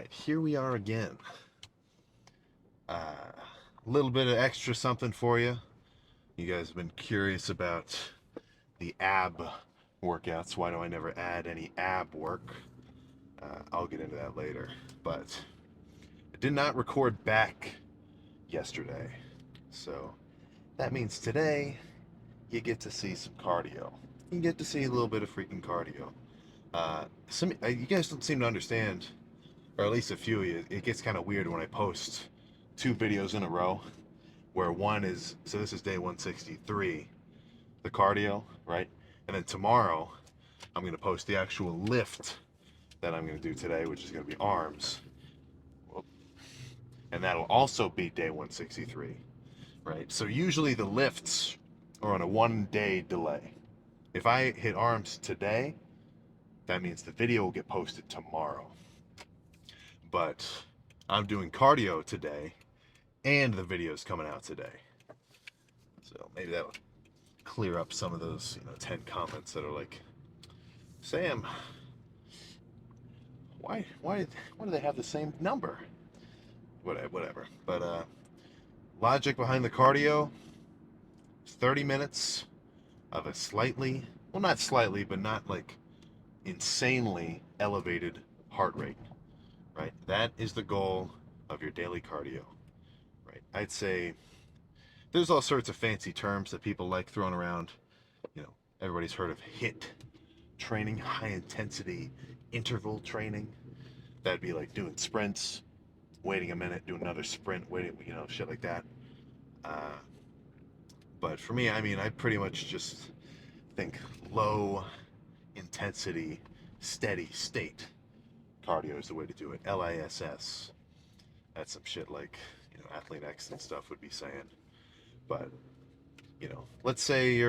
right, here we are again. A little bit of extra something for you. You guys have been curious about the ab workouts. Why do I never add any ab work? I'll get into that later. But I did not record back yesterday. So that means today you get to see some cardio. You get to see a little bit of freaking cardio. You guys don't seem to understand, or at least a few of you. It gets kind of weird when I post two videos in a row, where one is, so this is day 163, the cardio, right? And then tomorrow, I'm going to post the actual lift that I'm going to do today, which is going to be arms. And that'll also be day 163, right? So usually the lifts are on a 1 day delay. If I hit arms today, that means the video will get posted tomorrow. But I'm doing cardio today, and the video's coming out today. So maybe that'll clear up some of those, 10 comments that are like, Sam, why do they have the same number? Whatever. But logic behind the cardio, 30 minutes of a slightly, well, not slightly, but not like insanely elevated heart rate, right? That is the goal of your daily cardio, right? I'd say there's all sorts of fancy terms that people like throwing around. Everybody's heard of HIIT training, high intensity interval training. That'd be like doing sprints, waiting a minute, do another sprint, waiting, shit like that. But for me, I pretty much just think low intensity, steady state cardio is the way to do it. LISS. That's some shit like, Athlete X and stuff would be saying. But, let's say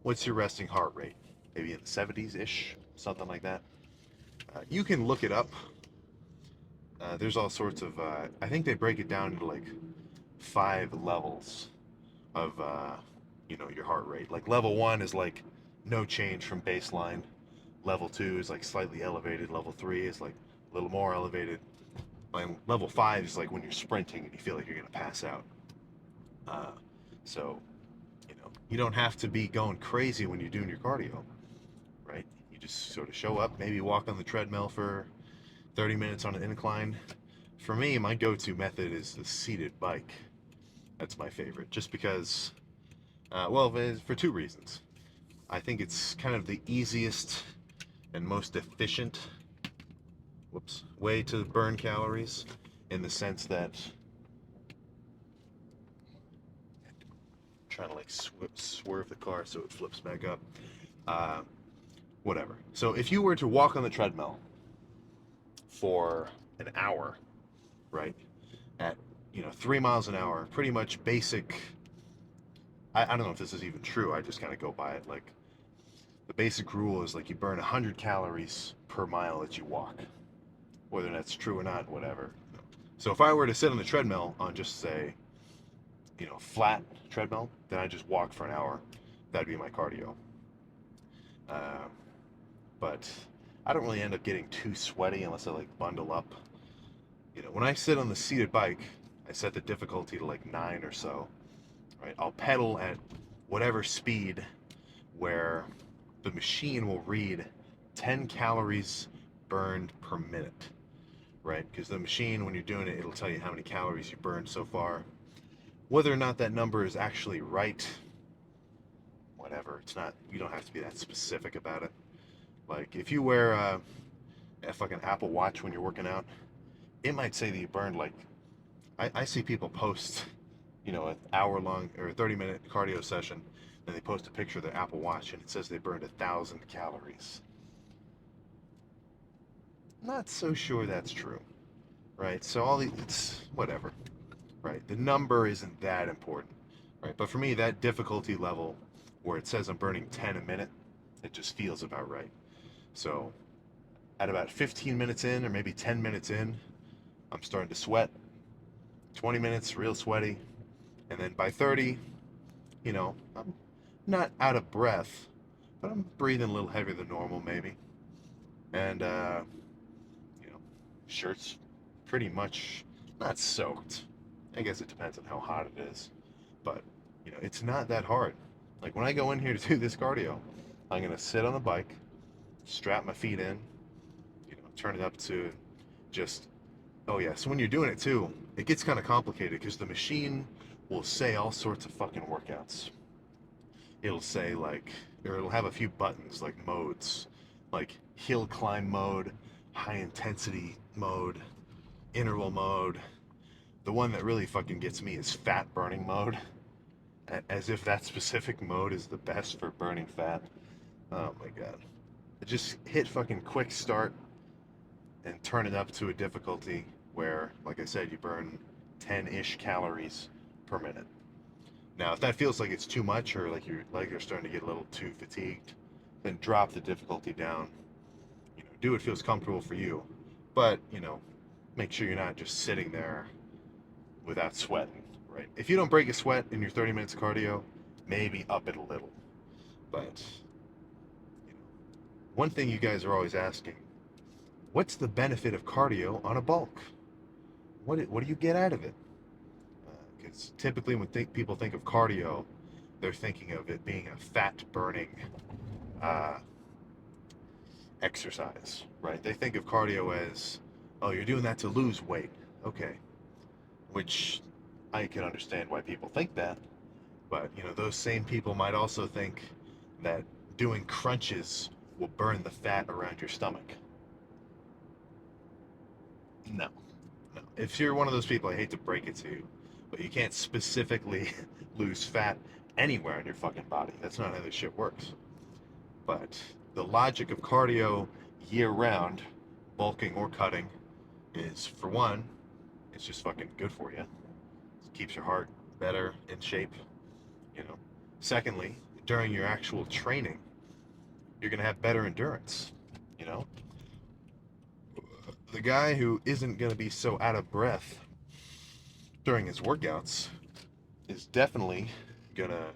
what's your resting heart rate? Maybe in the 70s-ish, something like that. You can look it up. There's all sorts of, I think they break it down into like 5 levels of, your heart rate. Like level 1 is like no change from baseline. Level 2 is like slightly elevated. Level 3 is like a little more elevated. And level 5 is like when you're sprinting and you feel like you're going to pass out. So, you don't have to be going crazy when you're doing your cardio, right? You just sort of show up, maybe walk on the treadmill for 30 minutes on an incline. For me, my go-to method is the seated bike. That's my favorite, just because, for 2 reasons. I think it's kind of the easiest and most efficient way to burn calories, in the sense that trying to like swerve the car so it flips back up. Whatever. So if you were to walk on the treadmill for an hour, right, at 3 miles an hour, pretty much basic. I don't know if this is even true. I just kind of go by it. Like, the basic rule is like you burn 100 calories per mile that you walk. Whether that's true or not, whatever. So if I were to sit on the treadmill on just say, flat treadmill, then I just walk for an hour. That'd be my cardio. But I don't really end up getting too sweaty unless I like bundle up. When I sit on the seated bike, I set the difficulty to like 9 or so. Right? I'll pedal at whatever speed where the machine will read 10 calories burned per minute. Right? Because the machine, when you're doing it, it'll tell you how many calories you burned so far. Whether or not that number is actually right, whatever. It's not. You don't have to be that specific about it. Like, if you wear a fucking Apple Watch when you're working out, it might say that you burned like. I see people post, an hour-long or 30-minute cardio session, and they post a picture of their Apple Watch, and it says they burned 1,000 calories. Not so sure that's true, right? So it's whatever, right? The number isn't that important, right? But for me, that difficulty level where it says I'm burning 10 a minute, it just feels about right. So at about 15 minutes in, or maybe 10 minutes in, I'm starting to sweat. 20 minutes, real sweaty. And then by 30, I'm not out of breath, but I'm breathing a little heavier than normal, maybe. And, shirt's pretty much not soaked. I guess it depends on how hot it is, but it's not that hard. Like when I go in here to do this cardio, I'm gonna sit on the bike, strap my feet in, turn it up to just, oh yeah. So when you're doing it too, it gets kind of complicated because the machine will say all sorts of fucking workouts. It'll say like, or it'll have a few buttons like modes, like hill climb mode, high intensity mode, interval mode. The one that really fucking gets me is fat burning mode, as if that specific mode is the best for burning fat. Oh my god. Just hit fucking quick start and turn it up to a difficulty where, like I said, you burn 10-ish calories per minute. Now, if that feels like it's too much or like your legs are starting to get a little too fatigued, then drop the difficulty down. Do what feels comfortable for you, but make sure you're not just sitting there without sweating. Right? If you don't break a sweat in your 30 minutes of cardio, maybe up it a little. But one thing you guys are always asking: what's the benefit of cardio on a bulk? What do you get out of it? Because typically when people think of cardio, they're thinking of it being a fat burning uh, exercise, right? They think of cardio as, oh, you're doing that to lose weight. Okay. Which I can understand why people think that. But, those same people might also think that doing crunches will burn the fat around your stomach. No. No. If you're one of those people, I hate to break it to you, but you can't specifically lose fat anywhere in your fucking body. That's not how this shit works. But the logic of cardio year round, bulking or cutting, is for one, it's just fucking good for you. It keeps your heart better in shape. Secondly, during your actual training, you're gonna have better endurance. You know, the guy who isn't gonna be so out of breath during his workouts is definitely gonna,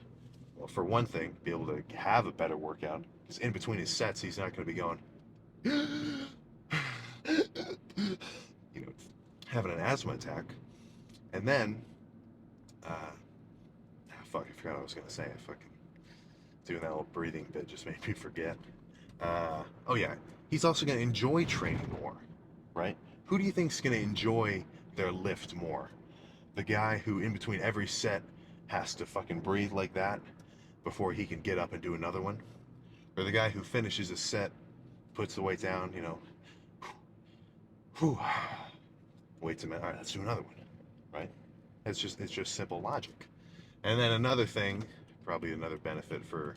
well, for one thing, be able to have a better workout. Because in between his sets, he's not gonna be going, having an asthma attack. And then, fuck, I forgot what I was gonna say. I fucking doing that little breathing bit just made me forget. Oh yeah, he's also gonna enjoy training more, right? Who do you think's gonna enjoy their lift more? The guy who in between every set has to fucking breathe like that before he can get up and do another one? Or the guy who finishes a set, puts the weight down, whew, waits a minute, all right, let's do another one, right? It's just simple logic. And then another thing, probably another benefit for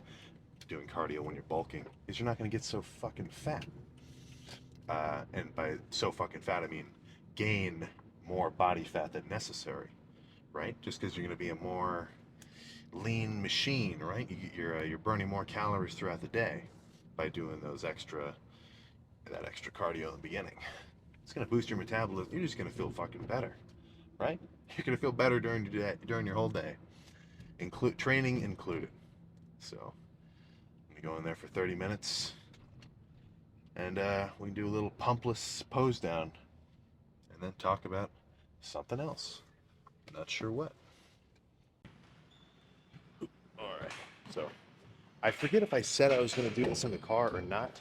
doing cardio when you're bulking, is you're not going to get so fucking fat. And by so fucking fat, I mean gain more body fat than necessary, right? Just because you're going to be a more lean machine, right? You're burning more calories throughout the day by doing that extra cardio in the beginning. It's going to boost your metabolism. You're just going to feel fucking better, right? You're going to feel better during your day, during your whole day, training included. So we go in there for 30 minutes, and we can do a little pumpless pose down, and then talk about something else. Not sure what. All right. So I forget if I said I was going to do this in the car or not,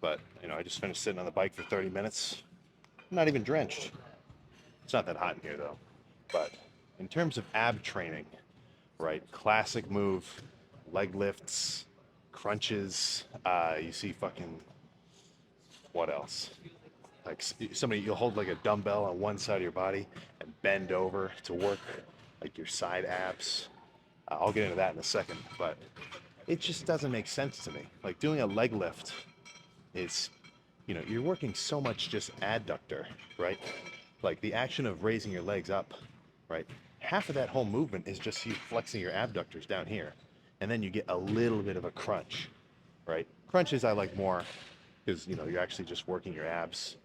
but I just finished sitting on the bike for 30 minutes. I'm not even drenched. It's not that hot in here though. But in terms of ab training, right? Classic move, leg lifts, crunches. You see fucking, what else? Like you'll hold like a dumbbell on one side of your body and bend over to work like your side abs. I'll get into that in a second, but it just doesn't make sense to me. Like doing a leg lift is, you're working so much just adductor, right? Like the action of raising your legs up, right? Half of that whole movement is just you flexing your abductors down here. And then you get a little bit of a crunch, right? Crunches I like more because, you're actually just working your abs.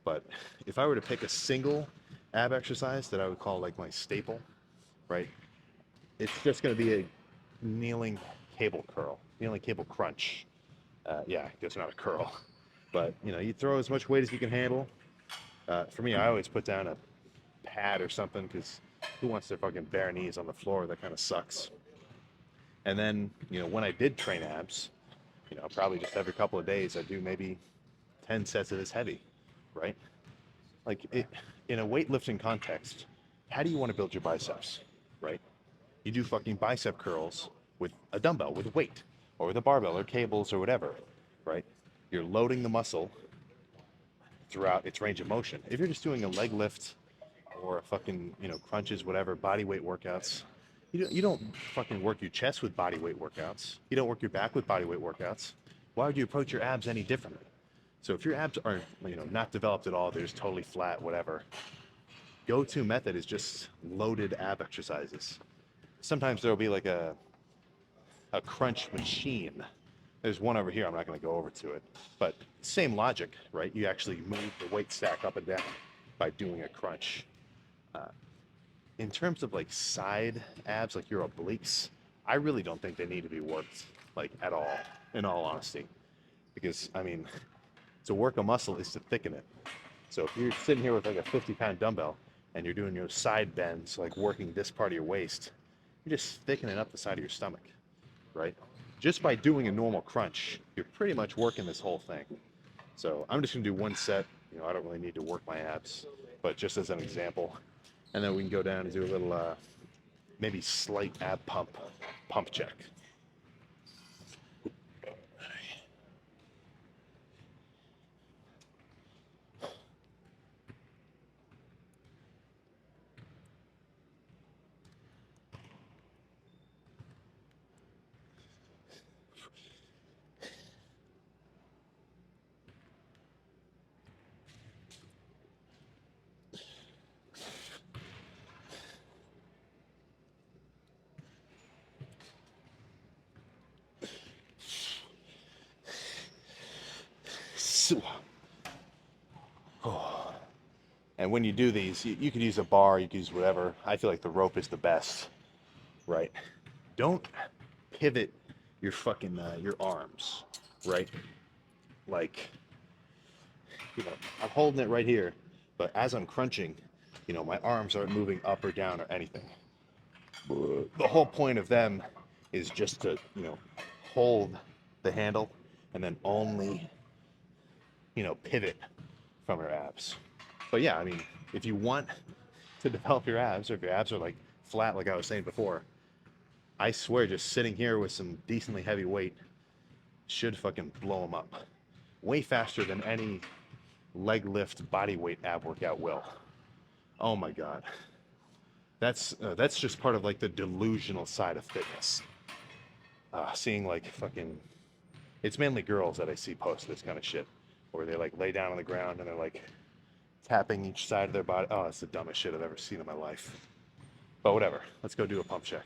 But if I were to pick a single ab exercise that I would call like my staple, right? It's just going to be a kneeling cable curl, kneeling cable crunch. Yeah, I guess not a curl. But, you throw as much weight as you can handle. For me, I always put down a pad or something because who wants their fucking bare knees on the floor? That kind of sucks. And then, when I did train abs, probably just every couple of days, I do maybe 10 sets of this heavy, right? Like in a weightlifting context, how do you want to build your biceps, right? You do fucking bicep curls with a dumbbell, with weight, or with a barbell, or cables, or whatever, right? You're loading the muscle throughout its range of motion. If you're just doing a leg lift or a fucking, crunches, whatever, body weight workouts, you don't fucking work your chest with body weight workouts. You don't work your back with body weight workouts. Why would you approach your abs any differently? So if your abs are, not developed at all, they're just totally flat, whatever, go-to method is just loaded ab exercises. Sometimes there'll be like a crunch machine. There's one over here, I'm not going to go over to it, but same logic, right? You actually move the weight stack up and down by doing a crunch. In terms of like side abs, like your obliques, I really don't think they need to be worked like at all, in all honesty, because I mean, to work a muscle is to thicken it. So if you're sitting here with like a 50-pound dumbbell and you're doing your side bends, like working this part of your waist, you're just thickening up the side of your stomach, right? Just by doing a normal crunch, you're pretty much working this whole thing. So I'm just gonna do one set. I don't really need to work my abs, but just as an example. And then we can go down and do a little, maybe slight ab pump check. And when you do these, you could use a bar, you could use whatever. I feel like the rope is the best, right? Don't pivot your fucking your arms, right? Like, I'm holding it right here, but as I'm crunching, my arms aren't moving up or down or anything. The whole point of them is just to, hold the handle and then only, pivot from your abs. But yeah, I mean, if you want to develop your abs, or if your abs are like flat, like I was saying before, I swear just sitting here with some decently heavy weight should fucking blow them up way faster than any leg lift body weight ab workout will. Oh my God. That's just part of like the delusional side of fitness. Seeing like fucking, it's mainly girls that I see post this kind of shit, where they like lay down on the ground and they're like tapping each side of their body. Oh, that's the dumbest shit I've ever seen in my life. But whatever, let's go do a pump check.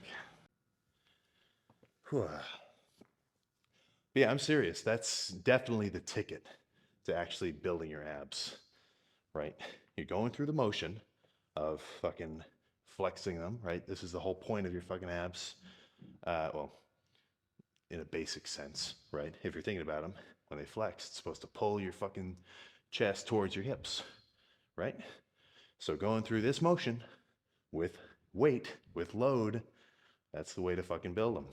Yeah, I'm serious. That's definitely the ticket to actually building your abs, right? You're going through the motion of fucking flexing them, right? This is the whole point of your fucking abs. Well, in a basic sense, right? If you're thinking about them, when they flex, it's supposed to pull your fucking chest towards your hips, right? So going through this motion with weight, with load, that's the way to fucking build them.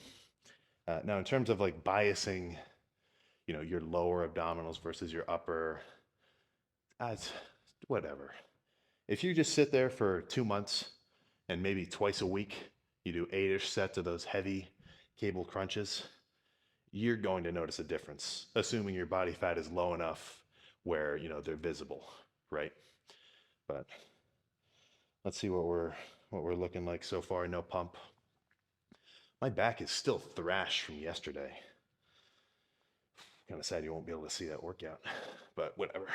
Now, in terms of like biasing, your lower abdominals versus your upper, it's whatever. If you just sit there for 2 months and maybe twice a week, you do 8-ish sets of those heavy cable crunches, you're going to notice a difference, assuming your body fat is low enough where, they're visible, right? But let's see what we're looking like so far. No pump. My back is still thrashed from yesterday. Kind of sad you won't be able to see that workout, but whatever.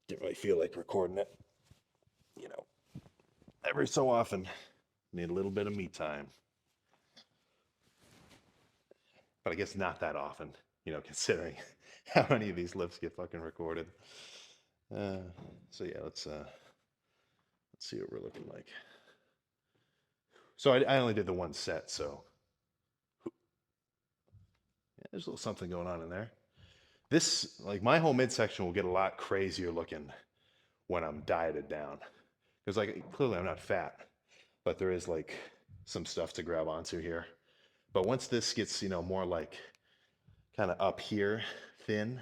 Didn't really feel like recording it. Every so often, need a little bit of me time. But I guess not that often, considering how many of these lifts get fucking recorded. So yeah, let's see what we're looking like. So I only did the one set, so yeah, there's a little something going on in there. This, like my whole midsection will get a lot crazier looking when I'm dieted down. Because like clearly I'm not fat, but there is like some stuff to grab onto here. But once this gets, more like kind of up here, thin,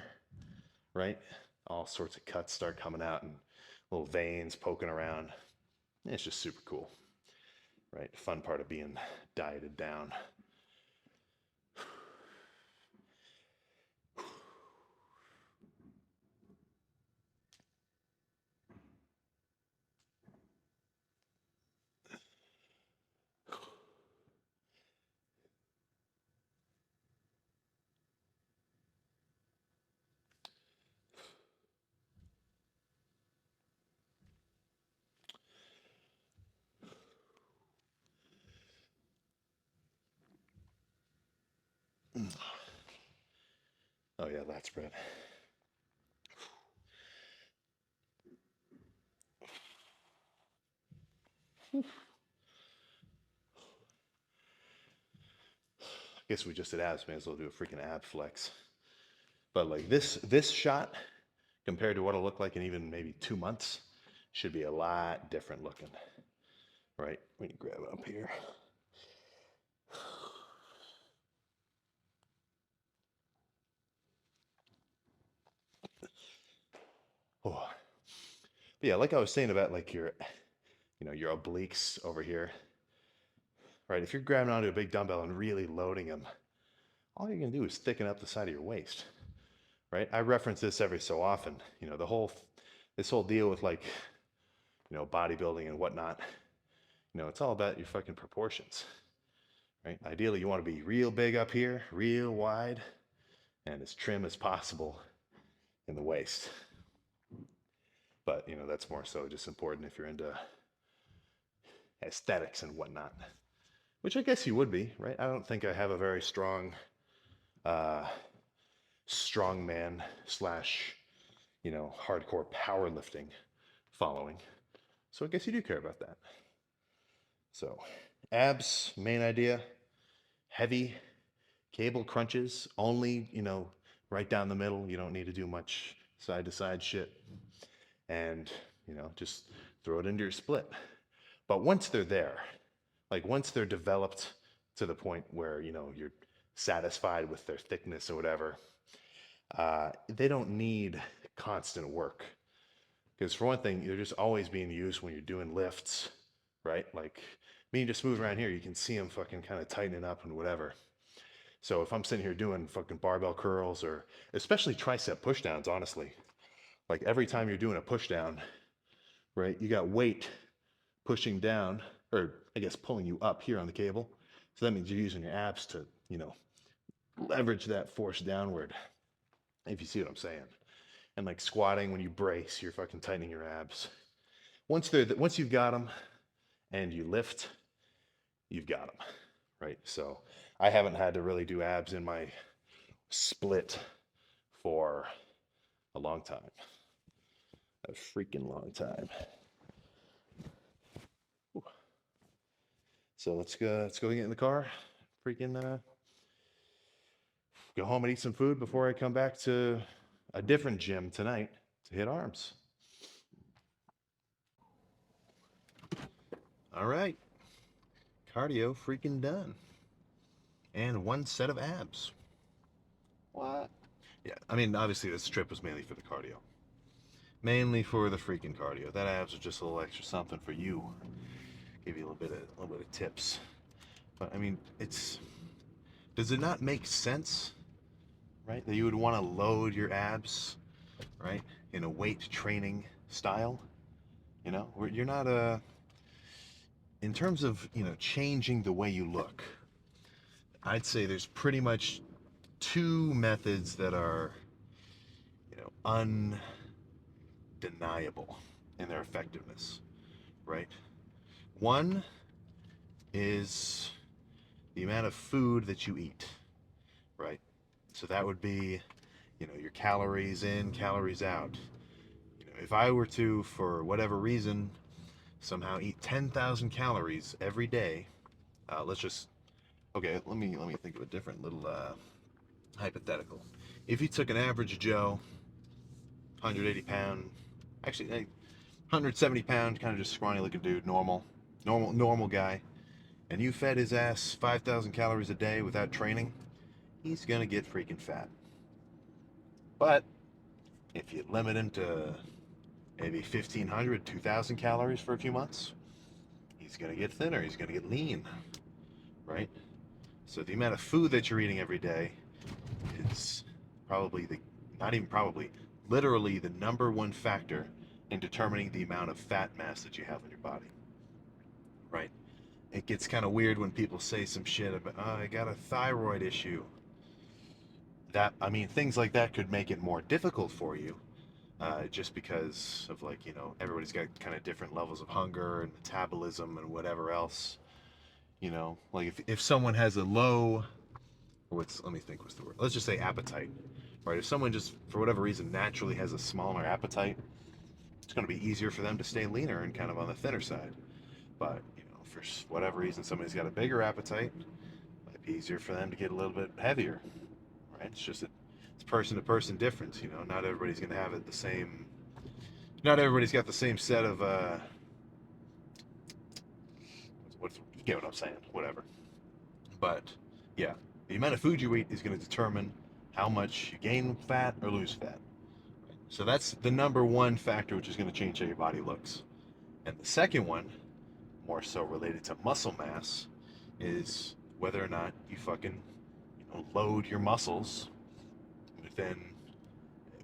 right? All sorts of cuts start coming out and little veins poking around. It's just super cool, right? Fun part of being dieted down. Oh yeah, that spread. I guess we just did abs, may as well do a freaking ab flex. But like this shot compared to what it'll look like in even maybe 2 months should be a lot different looking. Right? When you grab it up here. Oh. But yeah, like I was saying about like your obliques over here, right? If you're grabbing onto a big dumbbell and really loading them, all you're gonna do is thicken up the side of your waist, right? I reference this every so often. This whole deal with like, bodybuilding and whatnot. It's all about your fucking proportions, right? Ideally, you want to be real big up here, real wide, and as trim as possible in the waist. But that's more so just important if you're into aesthetics and whatnot, which I guess you would be, right? I don't think I have a very strong uh, strongman slash, hardcore powerlifting following. So I guess you do care about that. So abs, main idea, heavy cable crunches, only, right down the middle. You don't need to do much side to side shit. And, just throw it into your split. But once they're there, like once they're developed to the point where, you're satisfied with their thickness or whatever, they don't need constant work. Because for one thing, they're just always being used when you're doing lifts, right? Like me just move around here, you can see them fucking kind of tightening up and whatever. So if I'm sitting here doing fucking barbell curls or especially tricep pushdowns, honestly, like every time you're doing a pushdown, right, you got weight pushing down, or I guess pulling you up here on the cable. So that means you're using your abs to, leverage that force downward, if you see what I'm saying. And like squatting, when you brace, you're fucking tightening your abs. Once you've got them and you lift, you've got them, right? So I haven't had to really do abs in my split for a long time. A freaking long time. Ooh. So let's go get in the car. Freaking go home and eat some food before I come back to a different gym tonight to hit arms. All right. Cardio freaking done. And one set of abs. What? Yeah, I mean, obviously this trip was mainly for the cardio. Mainly for the freaking cardio. That abs was just a little extra something for you. Give you a little bit of tips. But I mean, does it not make sense, right? That you would want to load your abs, right, in a weight training style? You're not in terms of, changing the way you look. I'd say there's pretty much two methods that are, undeniable in their effectiveness, right? One is the amount of food that you eat, right? So that would be, your calories in, calories out. If I were to, for whatever reason, somehow eat 10,000 calories every day, okay, let me think of a different little hypothetical. If you took an average Joe, 180 pound, actually, 170 pound, kind of just scrawny looking dude, normal guy, and you fed his ass 5,000 calories a day without training, he's gonna get freaking fat. But if you limit him to maybe 1,500, 2,000 calories for a few months, he's gonna get thinner, he's gonna get lean, right? So the amount of food that you're eating every day is probably not even probably, literally the number one factor in determining the amount of fat mass that you have in your body, right? It gets kind of weird when people say some shit about, oh, I got a thyroid issue. I mean, things like that could make it more difficult for you, just because of, like, everybody's got kind of different levels of hunger and metabolism and whatever else. Like if someone has a low, let me think, what's the word? Let's just say appetite, right? If someone just, for whatever reason, naturally has a smaller appetite, it's going to be easier for them to stay leaner and kind of on the thinner side. But, for whatever reason, somebody's got a bigger appetite, it might be easier for them to get a little bit heavier, right? It's just it's person to person difference. Not everybody's going to have it the same. Not everybody's got the same set of you get what I'm saying, whatever. But yeah, the amount of food you eat is going to determine how much you gain fat or lose fat. So that's the number one factor, which is going to change how your body looks. And the second one, more so related to muscle mass, is whether or not you fucking load your muscles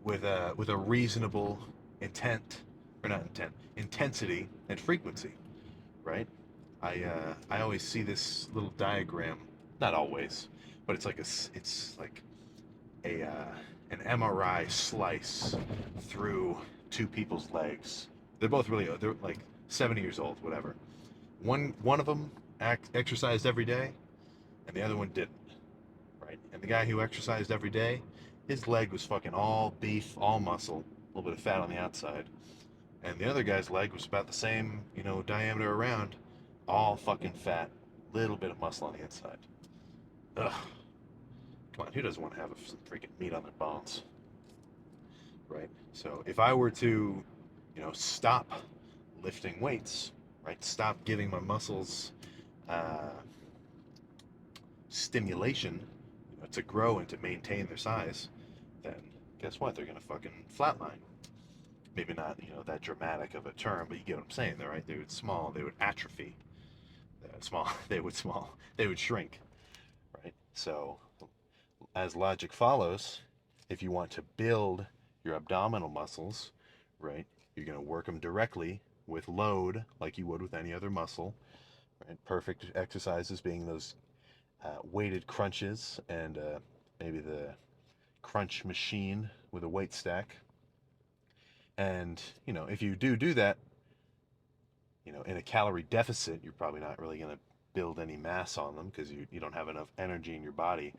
with a reasonable intensity and frequency, right? I always see this little diagram, not always, but it's like a an MRI slice through two people's legs. They're like 70 years old, whatever. One of them exercised every day, and the other one didn't, right? And the guy who exercised every day, his leg was fucking all beef, all muscle, a little bit of fat on the outside. And the other guy's leg was about the same, diameter around, all fucking fat, little bit of muscle on the inside. Ugh. Come on, who doesn't want to have some freaking meat on their bones? Right? So if I were to, stop lifting weights, right? Stop giving my muscles stimulation, to grow and to maintain their size, then guess what? They're gonna fucking flatline. Maybe not, that dramatic of a term, but you get what I'm saying, though, right? They would atrophy. They would shrink, right? So, as logic follows, if you want to build your abdominal muscles, right, you're going to work them directly with load like you would with any other muscle, right? Perfect exercises being those weighted crunches and maybe the crunch machine with a weight stack. And, if you do that, in a calorie deficit, you're probably not really going to build any mass on them because you don't have enough energy in your body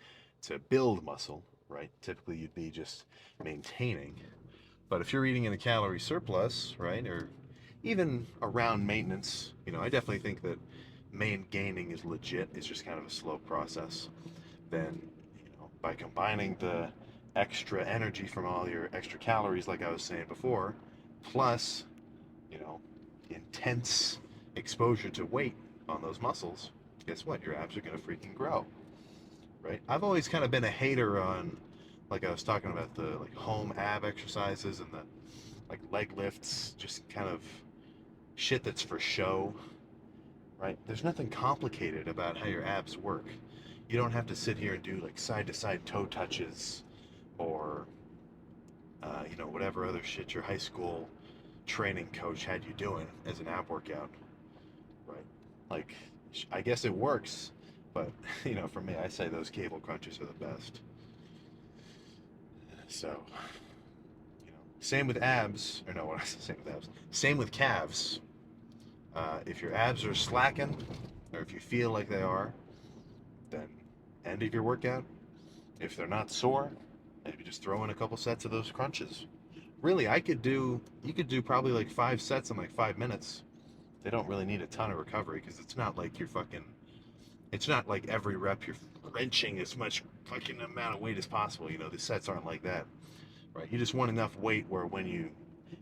to build muscle, right? Typically, you'd be just maintaining. But if you're eating in a calorie surplus, right, or even around maintenance, I definitely think that gaining is legit. It's just kind of a slow process. Then, by combining the extra energy from all your extra calories, like I was saying before, plus, intense exposure to weight on those muscles, guess what? Your abs are going to freaking grow, right? I've always kind of been a hater on, like I was talking about, the like home ab exercises and the like leg lifts, just kind of shit that's for show, right? There's nothing complicated about how your abs work. You don't have to sit here and do like side to side toe touches or whatever other shit your high school training coach had you doing as an ab workout, right? Like, I guess it works, but for me, I say those cable crunches are the best. So, same with abs, or no, what I say, same with abs, same with calves. If your abs are slacking, or if you feel like they are, then end of your workout. If they're not sore, maybe just throw in a couple sets of those crunches. Really, you could do probably like 5 sets in like 5 minutes. They don't really need a ton of recovery because it's not like it's not like every rep you're wrenching as much fucking amount of weight as possible. The sets aren't like that, right? You just want enough weight where when you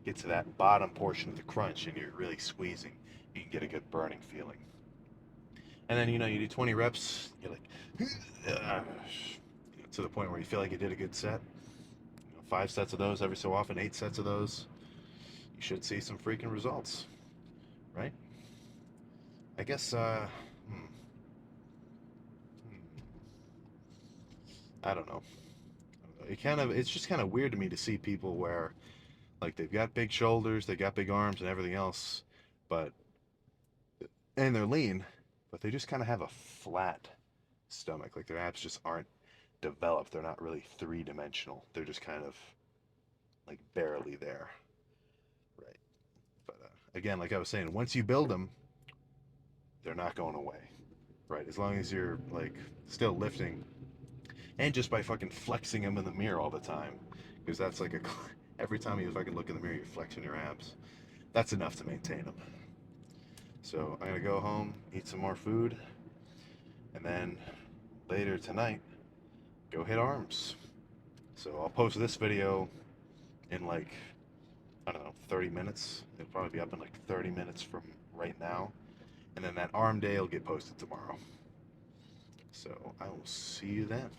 get to that bottom portion of the crunch and you're really squeezing, you can get a good burning feeling. And then, you do 20 reps, you're like, to the point where you feel like you did a good set. 5 sets of those every so often, 8 sets of those, you should see some freaking results, right? I guess, I don't know. It's just kind of weird to me to see people where, like, they've got big shoulders, they got big arms and everything else, but, and they're lean, but they just kind of have a flat stomach. Like, their abs just aren't developed. They're not really three-dimensional. They're just kind of, like, barely there, right? But, again, like I was saying, once you build them, they're not going away, right? As long as you're, like, still lifting, and just by fucking flexing them in the mirror all the time, because that's like every time you fucking look in the mirror, you're flexing your abs. That's enough to maintain them. So I'm gonna go home, eat some more food, and then later tonight, go hit arms. So I'll post this video in, like, I don't know, 30 minutes. It'll probably be up in like 30 minutes from right now. And then that arm day will get posted tomorrow. So I will see you then.